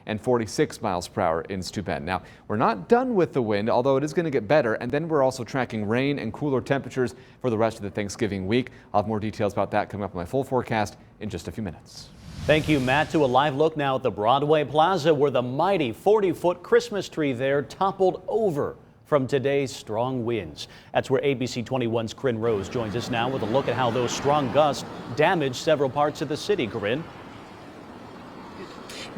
and 46 miles per hour in Steuben. Now, we're not done with the wind, although it is going to get better. And then we're also tracking rain and cooler temperatures for the rest of the Thanksgiving week. I'll have more details about that coming up in my full forecast in just a few minutes. Thank you, Matt. To a live look now at the Broadway Plaza, where the mighty 40-foot Christmas tree there toppled over from today's strong winds. That's where ABC 21's Corinne Rose joins us now with a look at how those strong gusts damaged several parts of the city. Corinne.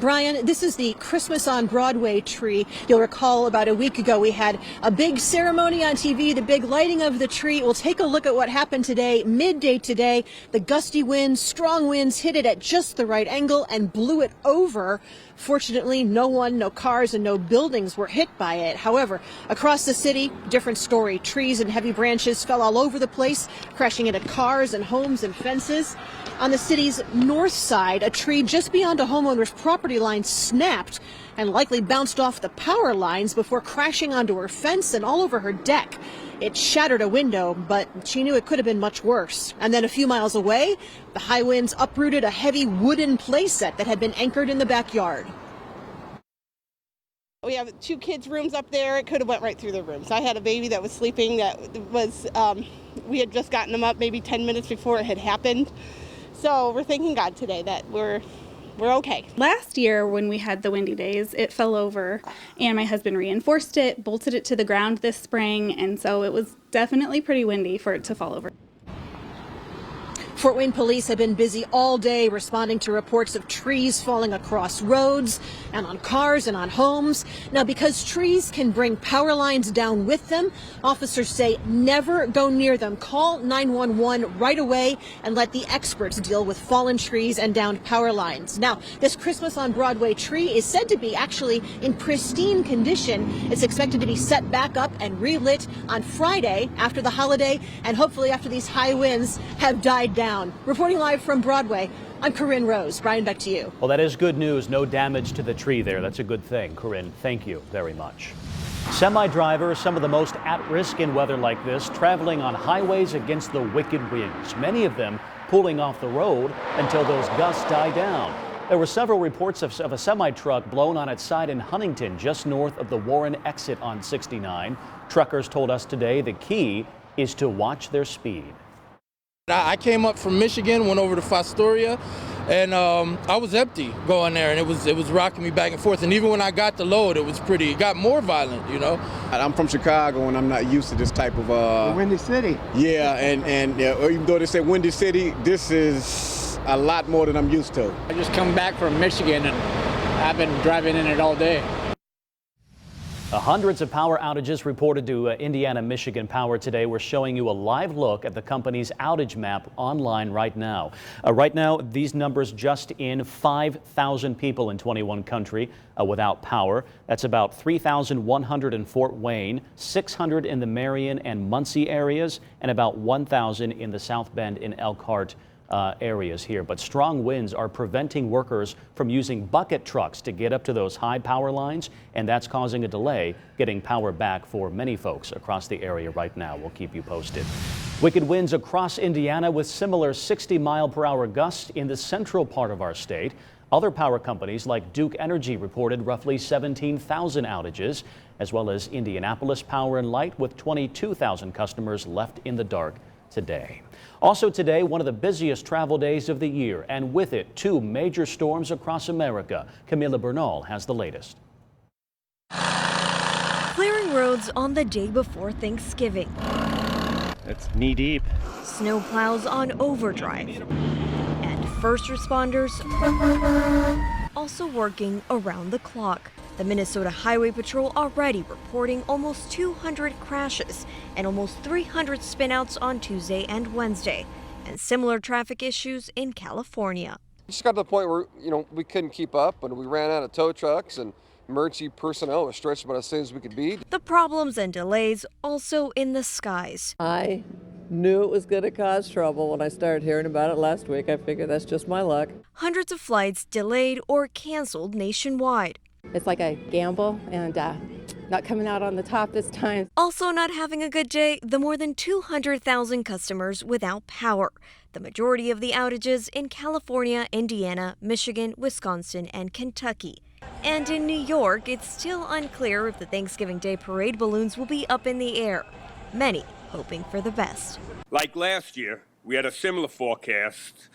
Brian, this is the Christmas on Broadway tree. You'll recall about a week ago we had a big ceremony on TV, the big lighting of the tree. We'll take a look at what happened today, midday today. The gusty winds, strong winds hit it at just the right angle and blew it over. Fortunately, no cars and no buildings were hit by it. However, across the city, different story. Trees and heavy branches fell all over the place, crashing into cars and homes and fences. On the city's north side, a tree just beyond a homeowner's property line snapped and likely bounced off the power lines before crashing onto her fence and all over her deck. It shattered a window, but she knew it could have been much worse. And then a few miles away, the high winds uprooted a heavy wooden playset that had been anchored in the backyard. We have 2 kids' rooms up there. It could have went right through the rooms. I had a baby that was sleeping we had just gotten them up maybe 10 minutes before it had happened. So we're thanking God today that we're okay. Last year when we had the windy days, it fell over and my husband reinforced it, bolted it to the ground this spring, and so it was definitely pretty windy for it to fall over. Fort Wayne police have been busy all day responding to reports of trees falling across roads and on cars and on homes. Now, because trees can bring power lines down with them, officers say never go near them. Call 911 right away and let the experts deal with fallen trees and downed power lines. Now, this Christmas on Broadway tree is said to be actually in pristine condition. It's expected to be set back up and relit on Friday after the holiday and hopefully after these high winds have died down. Reporting live from Broadway, I'm Corinne Rose. Brian, back to you. Well, that is good news. No damage to the tree there. That's a good thing. Corinne, thank you very much. Semi-drivers, some of the most at risk in weather like this, traveling on highways against the wicked winds, many of them pulling off the road until those gusts die down. There were several reports of a semi-truck blown on its side in Huntington, just north of the Warren exit on 69. Truckers told us today the key is to watch their speed. I came up from Michigan, went over to Fostoria, and I was empty going there, and it was rocking me back and forth. And even when I got the load, it got more violent, you know. I'm from Chicago, and I'm not used to this type of Windy City. Yeah, and even though they say Windy City, this is a lot more than I'm used to. I just come back from Michigan, and I've been driving in it all day. Hundreds of power outages reported to Indiana Michigan Power today. We're showing you a live look at the company's outage map online right now. Right now, these numbers just in: 5,000 people in 21 countries without power. That's about 3,100 in Fort Wayne, 600 in the Marion and Muncie areas, and about 1,000 in the South Bend and Elkhart areas here. But strong winds are preventing workers from using bucket trucks to get up to those high power lines, and that's causing a delay getting power back for many folks across the area right now. We'll keep you posted. Wicked winds across Indiana with similar 60-mile-per-hour gusts in the central part of our state. Other power companies like Duke Energy reported roughly 17,000 outages, as well as Indianapolis Power and Light with 22,000 customers left in the dark today. Also today, one of the busiest travel days of the year, and with it, 2 major storms across America. Camila Bernal has the latest. Clearing roads on the day before Thanksgiving. It's knee deep. Snowplows on overdrive. And first responders also working around the clock. The Minnesota Highway Patrol already reporting almost 200 crashes and almost 300 spinouts on Tuesday and Wednesday, and similar traffic issues in California. It just got to the point where, we couldn't keep up, and we ran out of tow trucks, and emergency personnel was stretched about as thin as we could be. The problems and delays also in the skies. I knew it was going to cause trouble when I started hearing about it last week. I figured that's just my luck. Hundreds of flights delayed or canceled nationwide. It's like a gamble, and not coming out on the top this time. Also not having a good day, the more than 200,000 customers without power. The majority of the outages in California, Indiana, Michigan, Wisconsin, and Kentucky. And in New York, it's still unclear if the Thanksgiving Day parade balloons will be up in the air. Many hoping for the best. Like last year, we had a similar forecast,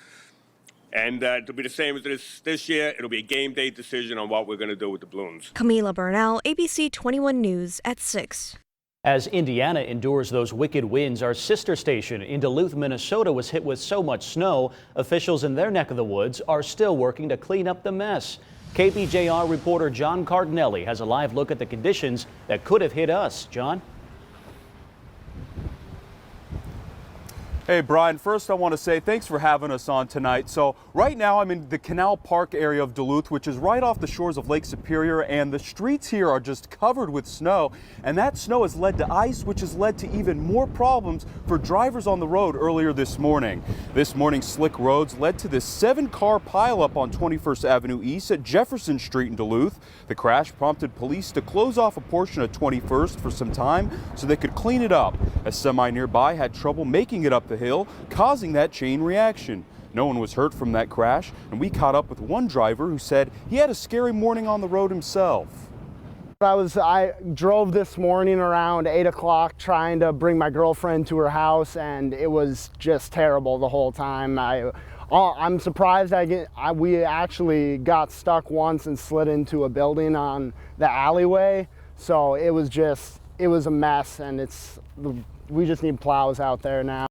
and it'll be the same as this year. It'll be a game day decision on what we're going to do with the balloons. Camila Bernal, ABC 21 News at 6. As Indiana endures those wicked winds, our sister station in Duluth, Minnesota was hit with so much snow, officials in their neck of the woods are still working to clean up the mess. KBJR reporter John Cardinelli has a live look at the conditions that could have hit us. John? Hey, Brian, first I want to say thanks for having us on tonight. So right now I'm in the Canal Park area of Duluth, which is right off the shores of Lake Superior, and the streets here are just covered with snow. And that snow has led to ice, which has led to even more problems for drivers on the road earlier this morning. This morning's slick roads led to this 7-car pileup on 21st Avenue East at Jefferson Street in Duluth. The crash prompted police to close off a portion of 21st for some time so they could clean it up. A semi nearby had trouble making it up the hill, causing that chain reaction. No one was hurt from that crash, and we caught up with one driver who said he had a scary morning on the road himself. I drove this morning around 8 o'clock trying to bring my girlfriend to her house, and it was just terrible the whole time. I'm surprised we actually got stuck once and slid into a building on the alleyway. So it was a mess, and we just need plows out there now.